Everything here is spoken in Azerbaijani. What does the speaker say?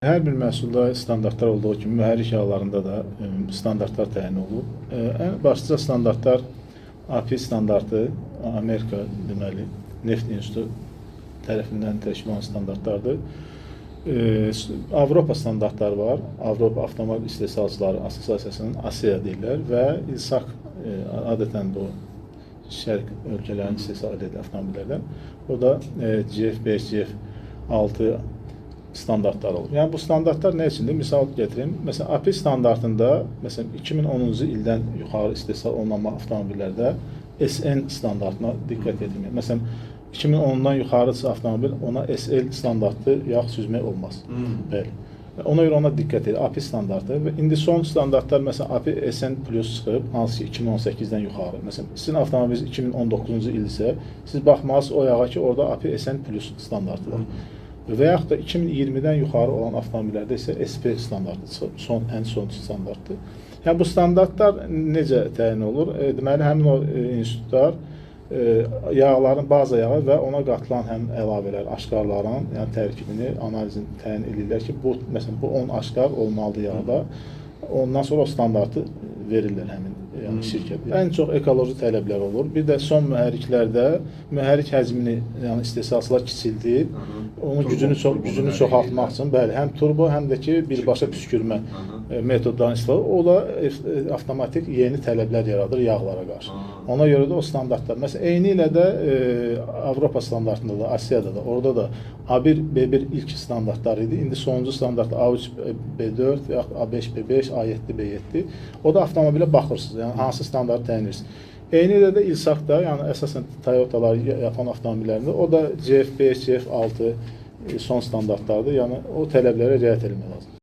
Hər bir məhsulda standartlar olduğu kimi mühərrik yağlarında da standartlar təyin olunub. Ən başlıca standartlar API standartı, Amerika deməli Neft İnstitutu tərəfindən təşkil olunan standartlardır. Avropa standartları var. Avropa Avtomobil İstehsalçıları Assosiasiyasının ASEA deyirlər və İLSAK adətən bu şərq ölkələrin istehsal edən avtomobillərdən. O da GF5, GF6 standartlar olur. Yəni bu standartlar nə üçündür? Misal gətirim. Məsələn, API standartında, məsələn 2010-cu ildən yuxarı istehsal olunan avtomobillərdə SN standartına diqqət edilmir. Məsələn, 2010-dan yuxarısı avtomobil ona SL standartlı yağ süzmək olmaz. Bəli. Ona görə ona diqqət edir. API standartı və indi son standartlar məsələn API SN Plus çıxıb, hansı ki 2018-dən yuxarı. Məsələn, sizin avtomobiliniz 2019-cu il isə siz baxmalısınız o yağa ki, orada API SN Plus standartı var. Və yaxud da 2020-dən yuxarı olan avtomobillərdə isə SP standartı, ən son standartdır. Yəni bu standartlar necə təyin olur? Deməli, həmin o institutlar yağların, baza yağı və ona qatılan həm əlavələr, aşkarların, yəni tərkibini, analizini təyin edirlər ki, bu, məsələn, bu 10 aşkar olmalıdır yağda. Ondan sonra o standartı verirlər həmin yəni şirkət. Ən çox ekoloji tələblər olur. Bir də son mühərriklərdə mühərrik həcmini, yəni istehsalçılar kiçildir. Onun gücünü çoxaltmaq üçün, bəli, həm turbo, həm də ki, birbaşa püskürmə metodlarını istifadə. O da avtomatik yeni tələblər yaradır yağlara qarşı. Ona görə də o standartlar. Məsələn, eyni ilə də Avropa standartında da, Asiyada da, orada da A1, B1 ilk standartlar idi. İndi sonuncu standart A3, B4 və A5, B5, A7, B7. O da avtomobilə baxırsınız, yəni hansı standart təyin edirsiniz. Eyni ilə də İLSAK-da, yəni əsasən Toyotalar, Yapon avtomobillərində, o da GF5, GF6 son standartlardır. Yəni o tələblərə riayət etmək lazımdır.